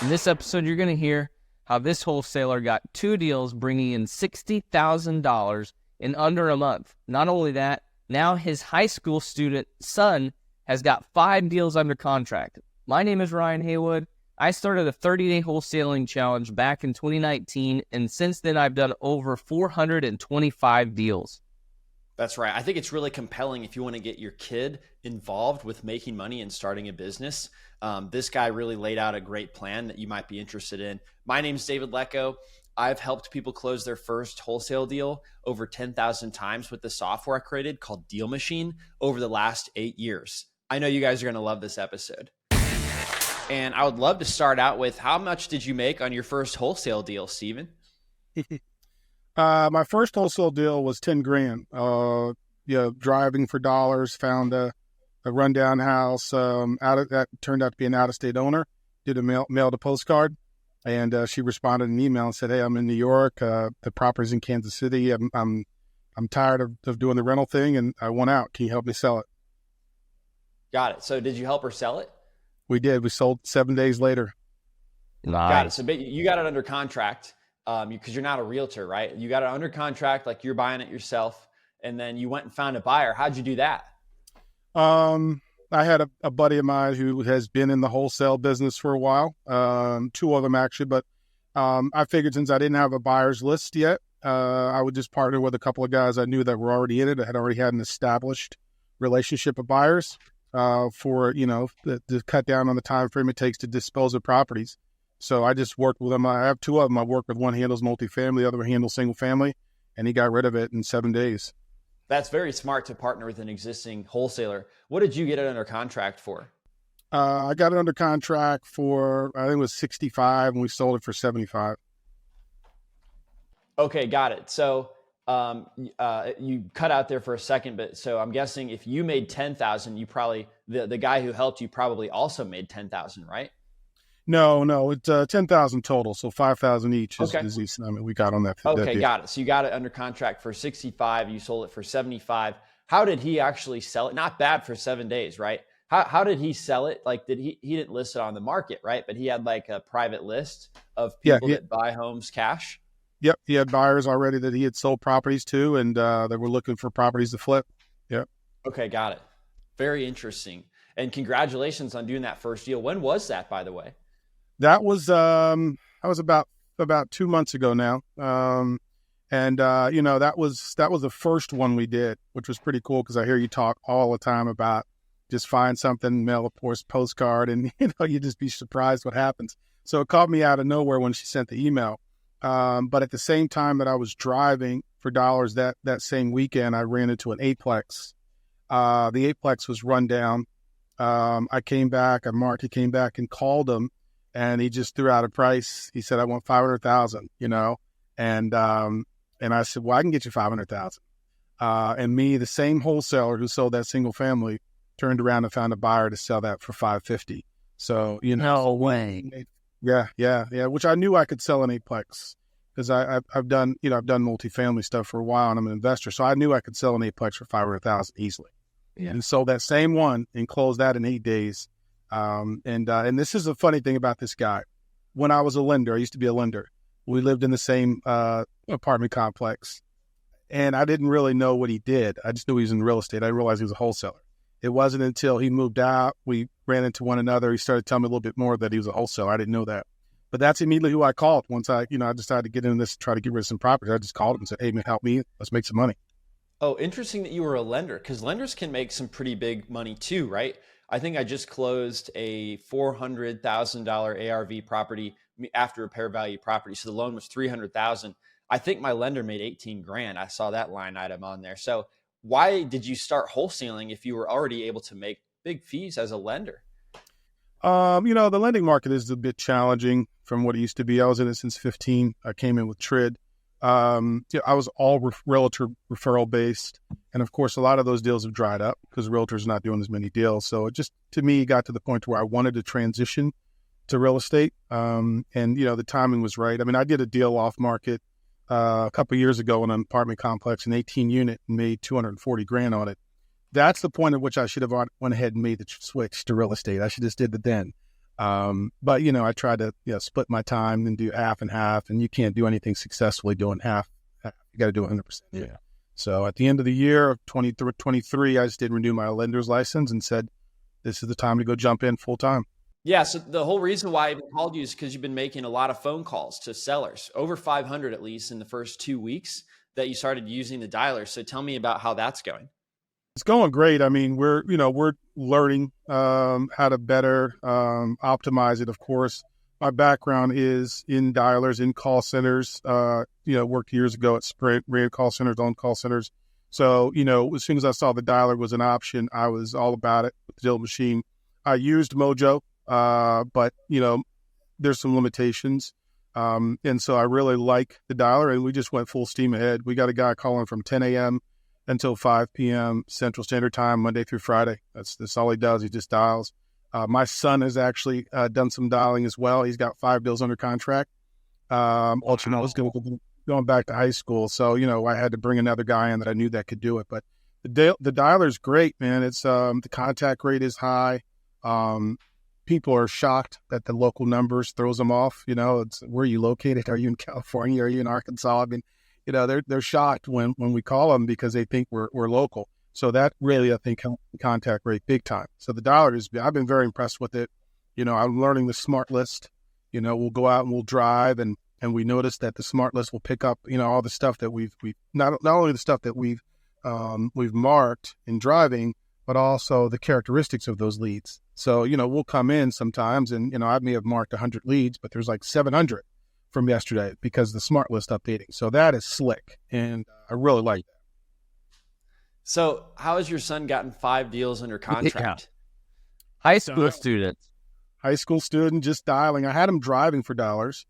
In this episode, you're going to hear how this wholesaler got 2 deals bringing in $60,000 in under a month. Not only that, now his high school student son has got 5 deals under contract. My name is Ryan Haywood. I started a 30-day wholesaling challenge back in 2019, and since then I've done over 425 deals. That's right. I think it's really compelling if you want to get your kid involved with making money and starting a business. This guy really laid out a great plan that you might be interested in. My name's David Lecco. I've helped people close their first wholesale deal over 10,000 times with the software I created called DealMachine over the last 8 years. I know you guys are going to love this episode. And I would love to start out with, how much did you make on your first wholesale deal, Steven? My first wholesale deal was 10 grand. Driving for dollars, found a rundown house. That turned out to be an out-of-state owner. Did a mailed a postcard, and she responded in an email and said, "Hey, I'm in New York. The property's in Kansas City. I'm tired of doing the rental thing, and I want out. Can you help me sell it?" Got it. So did you help her sell it? We did. We sold 7 days later. Nice. Got it. So you got it under contract because you're not a realtor, right? You got it under contract, like you're buying it yourself, and then you went and found a buyer. How'd you do that? I had a buddy of mine who has been in the wholesale business for a while, 2 of them actually, but I figured since I didn't have a buyer's list yet, I would just partner with a couple of guys I knew that were already in it. I had already had an established relationship of buyers to cut down on the time frame it takes to dispose of properties. So I just worked with them. I have 2 of them. I work with, one handles multifamily, the other handles single family, and he got rid of it in 7 days. That's very smart to partner with an existing wholesaler. What did you get it under contract for? I got it under contract for, I think it was 65, and we sold it for 75. Okay, got it. So you cut out there for a second, but so I'm guessing if you made 10,000, you probably, the guy who helped you probably also made 10,000, right? No, it's 10,000 total. So 5,000 each is we got on that. Okay, got it. So you got it under contract for 65. You sold it for 75. How did he actually sell it? Not bad for 7 days, right? How did he sell it? Like, he didn't list it on the market, right? But he had like a private list of people that buy homes cash. Yep. He had buyers already that he had sold properties to, and they were looking for properties to flip. Yep. Okay, got it. Very interesting. And congratulations on doing that first deal. When was that, by the way? That was about 2 months ago now. That was the first one we did, which was pretty cool because I hear you talk all the time about just find something, mail a postcard, and you just be surprised what happens. So it caught me out of nowhere when she sent the email. But at the same time that I was driving for dollars that same weekend, I ran into an eightplex. The eightplex was run down. I came back, he came back and called him, and he just threw out a price. He said, "I want 500,000, and I said, "Well, I can get you 500,000. And the same wholesaler who sold that single family, turned around and found a buyer to sell that for 550. So, No way. Yeah. Which I knew I could sell an eightplex because I've done multifamily stuff for a while, and I'm an investor. So I knew I could sell an eightplex for 500,000 easily. Yeah. And sold that same one and closed that in 8 days. And this is a funny thing about this guy. When I was a lender, I used to be a lender. We lived in the same apartment complex, and I didn't really know what he did. I just knew he was in real estate. I didn't realize he was a wholesaler. It wasn't until he moved out, we ran into one another. He started telling me a little bit more that he was a wholesaler. I didn't know that. But that's immediately who I called. Once I decided to get into this, try to get rid of some property, I just called him and said, "Hey, man, help me. Let's make some money." Oh, interesting that you were a lender, because lenders can make some pretty big money too, right? I think I just closed a $400,000 ARV property after repair value property. So the loan was $300,000. I think my lender made 18 grand. I saw that line item on there. So why did you start wholesaling if you were already able to make big fees as a lender? The lending market is a bit challenging from what it used to be. I was in it since 15. I came in with TRID. I was all realtor referral based. And of course, a lot of those deals have dried up because realtors are not doing as many deals. So it just, to me, got to the point where I wanted to transition to real estate. The timing was right. I mean, I did a deal off market a couple of years ago in an apartment complex, an 18 unit, and made 240 grand on it. That's the point at which I should have went ahead and made the switch to real estate. I should have just did it then. But I tried to split my time and do half and half, and you can't do anything successfully doing half. You got to do it 100%. Yeah. So at the end of the year of 2023, I just did renew my lender's license and said, this is the time to go jump in full time. Yeah. So the whole reason why I even called you is because you've been making a lot of phone calls to sellers, over 500 at least in the first 2 weeks that you started using the dialer. So tell me about how that's going. It's going great. I mean, we're learning how to better optimize it. Of course, my background is in dialers, in call centers. Worked years ago at Sprint, ran call centers, owned call centers. So, as soon as I saw the dialer was an option, I was all about it with the DealMachine. I used Mojo, but, there's some limitations. And so I really like the dialer, and we just went full steam ahead. We got a guy calling from 10 a.m. until 5 p.m. Central Standard Time, Monday through Friday. That's all he does. He just dials. My son has actually done some dialing as well. He's got 5 deals under contract. It's going back to high school. So, I had to bring another guy in that I knew that could do it. But the dialer's great, man. It's the contact rate is high. People are shocked that the local numbers throws them off. It's where are you located? Are you in California? Are you in Arkansas? I mean, they're shocked when we call them because they think we're local. So that really, I think, helped the contact rate big time. So the dialer I've been very impressed with it. I'm learning the smart list. We'll go out and we'll drive and we notice that the smart list will pick up, all the stuff that we've not only the stuff that we've marked in driving, but also the characteristics of those leads. So, we'll come in sometimes and, I may have marked 100 leads, but there's like 700 from yesterday because the smart list updating. So that is slick. And I really like that. So how has your son gotten 5 deals under contract? Yeah. High school student. High school student, just dialing. I had him driving for dollars,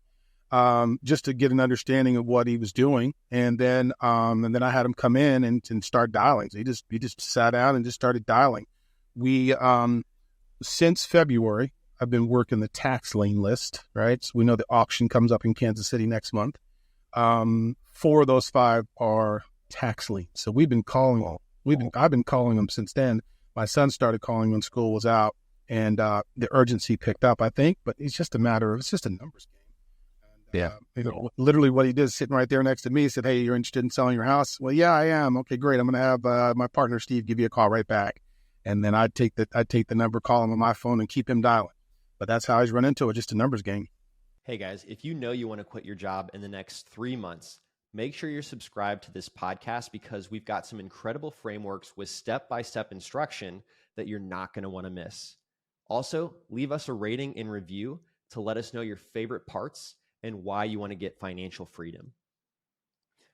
just to get an understanding of what he was doing. And then I had him come in and start dialing. So he just sat down and just started dialing. We, since February, I've been working the tax lien list, right? So we know the auction comes up in Kansas City next month. 4 of those 5 are tax liens. So I've been calling them since then. My son started calling when school was out, and the urgency picked up, I think. But it's just a numbers game. And, literally what he did is sitting right there next to me. He said, "Hey, you're interested in selling your house?" "Well, yeah, I am." "Okay, great. I'm going to have my partner Steve give you a call right back." And then I'd take the number, call him on my phone, and keep him dialing. But that's how he's run into it, just a numbers game. Hey guys, if you know you want to quit your job in the next 3 months, make sure you're subscribed to this podcast because we've got some incredible frameworks with step-by-step instruction that you're not going to want to miss. Also, leave us a rating and review to let us know your favorite parts and why you want to get financial freedom.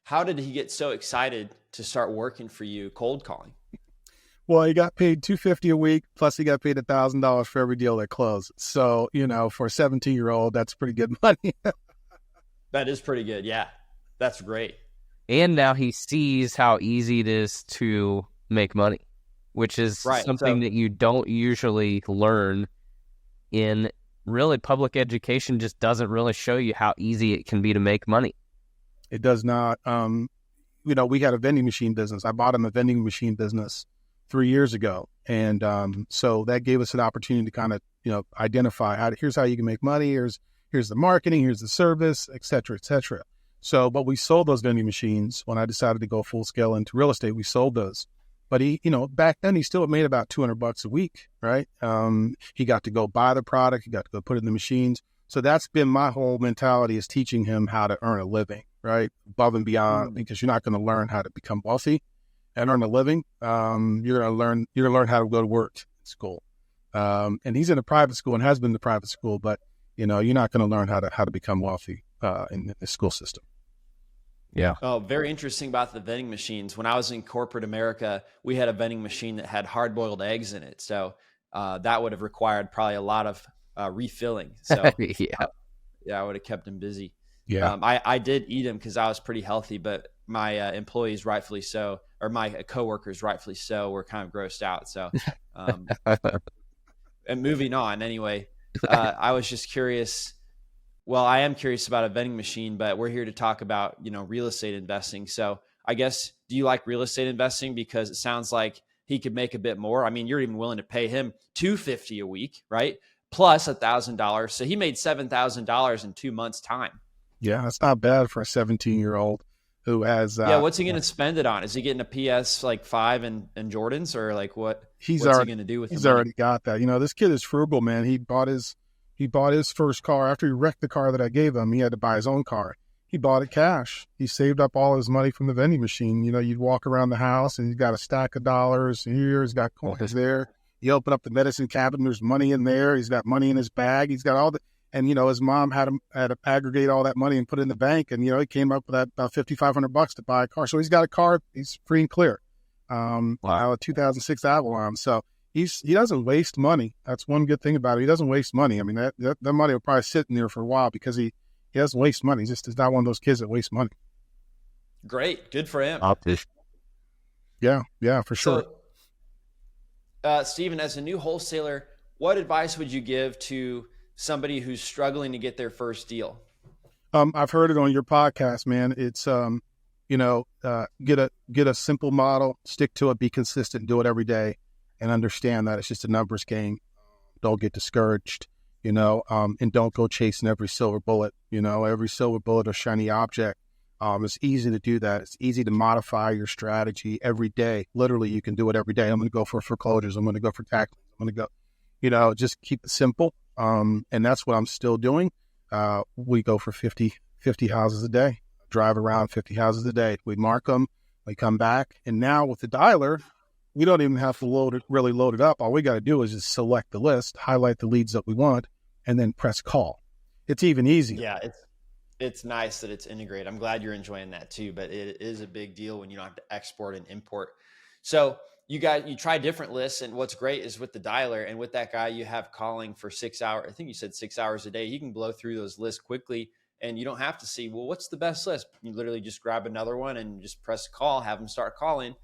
How did he get so excited to start working for you cold calling? Well, he got paid $250 a week, plus he got paid $1,000 for every deal that closed. So, for a 17-year-old, that's pretty good money. That is pretty good. Yeah, that's great. And now he sees how easy it is to make money, which is something that you don't usually learn in really public education. Just doesn't really show you how easy it can be to make money. It does not. We had a vending machine business. I bought him a vending machine business 3 years ago. And so that gave us an opportunity to kind of, identify here's how you can make money. Here's the marketing, here's the service, et cetera, et cetera. So, but we sold those vending machines when I decided to go full scale into real estate. We sold those. But he, back then he still made about $200 a week, right? He got to go buy the product. He got to go put it in the machines. So that's been my whole mentality, is teaching him how to earn a living, right? Above and beyond, because you're not going to learn how to become wealthy and earn a living. You're going to learn how to go to work in school. And he's in a private school and has been in the private school, but you're not going to learn how to become wealthy in the school system. Yeah. Oh, very interesting about the vending machines. When I was in corporate America, we had a vending machine that had hard-boiled eggs in it. So that would have required probably a lot of refilling. So I would have kept him busy. Yeah. I did eat them because I was pretty healthy, but my employees, rightfully so, or my coworkers, rightfully so, were kind of grossed out. So, and moving on anyway, I was just curious. Well, I am curious about a vending machine, but we're here to talk about, real estate investing. So I guess, do you like real estate investing? Because it sounds like he could make a bit more. I mean, you're even willing to pay him $250 a week, right? plus $1,000. So he made $7,000 in 2 months' time. Yeah, that's not bad for a 17-year-old who has. What's he going to spend it on? Is he getting a PS like 5 and Jordans, or like what's he going to do with? He's already got that. This kid is frugal, man. He bought his first car after he wrecked the car that I gave him. He had to buy his own car. He bought it cash. He saved up all his money from the vending machine. You'd walk around the house and he's got a stack of dollars here. He's got coins there. You open up the medicine cabinet, there's money in there. He's got money in his bag. He's got all the. And, his mom had to aggregate all that money and put it in the bank. And, he came up with that about $5,500 to buy a car. So he's got a car. He's free and clear. A 2006 Avalon. So he doesn't waste money. That's one good thing about it. He doesn't waste money. I mean, that money will probably sit in there for a while because he doesn't waste money. He's just is not one of those kids that wastes money. Great. Good for him. Yeah, for sure. So, Stephen, as a new wholesaler, what advice would you give to somebody who's struggling to get their first deal? I've heard it on your podcast, man. It's, get a simple model, stick to it, be consistent, do it every day, and understand that it's just a numbers game. Don't get discouraged, and don't go chasing every silver bullet, every silver bullet or shiny object. It's easy to do that. It's easy to modify your strategy every day. Literally, you can do it every day. I'm going to go for foreclosures. I'm going to go for taxes. I'm going to go, just keep it simple. And that's what I'm still doing. We go for 50 houses a day, drive around 50 houses a day. We mark them, we come back. And now with the dialer, we don't even have to really load it up. All we got to do is just select the list, highlight the leads that we want, and then press call. It's even easier. Yeah, it's nice that it's integrated. I'm glad you're enjoying that too, but it is a big deal when you don't have to export and import. So you try different lists, and what's great is with the dialer and with that guy you have calling for 6 hours. I think you said 6 hours a day. He can blow through those lists quickly, and you don't have to see, well, what's the best list? You literally just grab another one and just press call, have him start calling.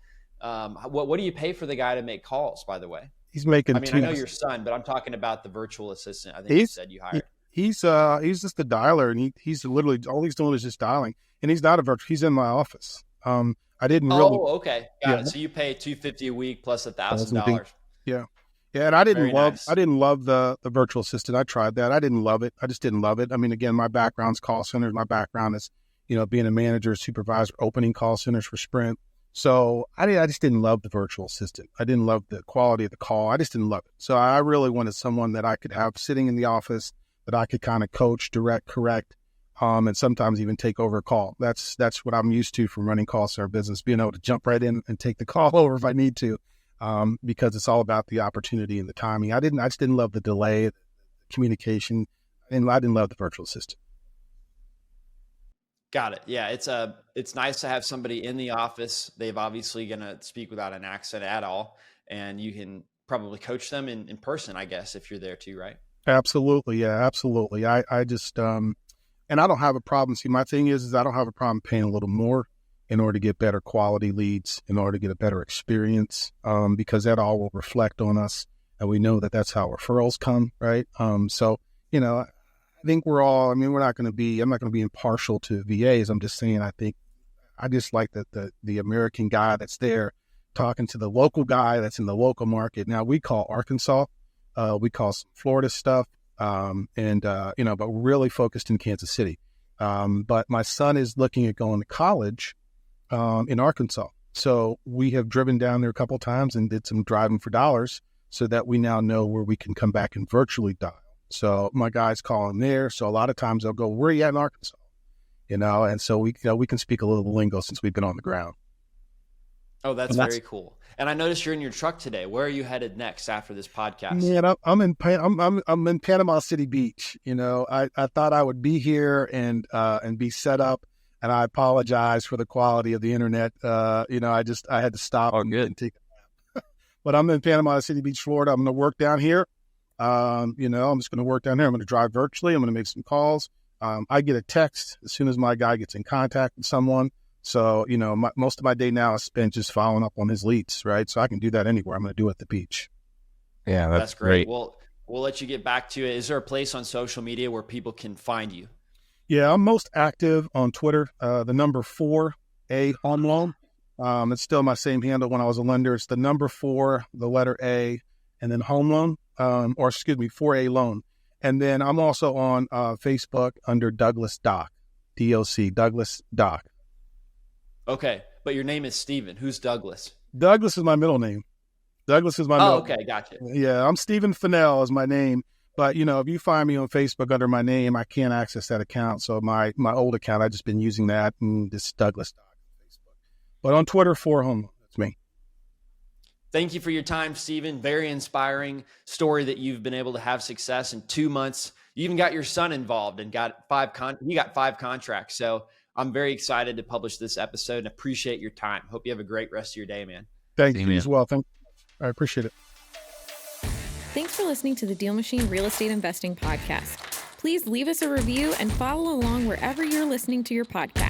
What do you pay for the guy to make calls, by the way? He's making. I know your son, but I'm talking about the virtual assistant. I think you said you hired. He's just a dialer, and he's literally all he's doing is just dialing, and he's not a virtual. He's in my office. I didn't really. Oh, okay, got it. So you pay $250 a week plus $1,000. Yeah, and I didn't love the virtual assistant. I tried that. I didn't love it. I just didn't love it. I mean, again, my background's call centers. My background is, being a manager, supervisor, opening call centers for Sprint. So I just didn't love the virtual assistant. I didn't love the quality of the call. I just didn't love it. So I really wanted someone that I could have sitting in the office that I could kind of coach, direct, correct, and sometimes even take over a call. That's what I'm used to from running call center business, being able to jump right in and take the call over if I need to, because it's all about the opportunity and the timing. I just didn't love the delay, the communication, and I didn't love the virtual assistant. Got it. Yeah, it's nice to have somebody in the office. They've obviously going to speak without an accent at all, and you can probably coach them in person, I guess, if you're there too, right? Absolutely. Yeah, absolutely. I just, and I don't have a problem. See, my thing is I don't have a problem paying a little more in order to get better quality leads, in order to get a better experience, because that all will reflect on us. And we know that that's how referrals come, right? So, I think we're not going to be, I'm not going to be impartial to VAs. I'm just saying, I just like the American guy that's there talking to the local guy that's in the local market. Now we call Arkansas, we call some Florida stuff, but really focused in Kansas City. But my son is looking at going to college in Arkansas. So we have driven down there a couple of times and did some driving for dollars so that we now know where we can come back and virtually dial. So my guy's calling there. So a lot of times they'll go, where are you at in Arkansas? And so we can speak a little lingo since we've been on the ground. Oh, that's very cool. And I noticed you're in your truck today. Where are you headed next after this podcast? Man, I'm in Panama City Beach. I thought I would be here and be set up, and I apologize for the quality of the internet. I had to stop and take a nap. But I'm in Panama City Beach, Florida. I'm going to work down here. I'm just going to work down here. I'm going to drive virtually. I'm going to make some calls. I get a text as soon as my guy gets in contact with someone. So, most of my day now is spent just following up on his leads, right? So I can do that anywhere. I'm going to do it at the beach. Yeah, that's great. Well, we'll let you get back to it. Is there a place on social media where people can find you? Yeah, I'm most active on Twitter. The number 4A Home Loan. It's still my same handle when I was a lender. It's the number 4, the letter A, and then home loan, 4A loan. And then I'm also on Facebook under Douglas Doc, DOC, Douglas Doc. Okay, but your name is Steven. Who's Douglas? Douglas is my middle name. Douglas is my middle okay, gotcha. Yeah, I'm Stephen Fennell is my name. But, if you find me on Facebook under my name, I can't access that account. So my old account, I've just been using that, and this Douglas Doc on Facebook. But on Twitter, for home, that's me. Thank you for your time, Stephen. Very inspiring story that you've been able to have success in 2 months. You even got your son involved and got you got 5 contracts. So I'm very excited to publish this episode and appreciate your time. Hope you have a great rest of your day, man. Thank you as well. I appreciate it. Thanks for listening to the DealMachine Real Estate Investing Podcast. Please leave us a review and follow along wherever you're listening to your podcast.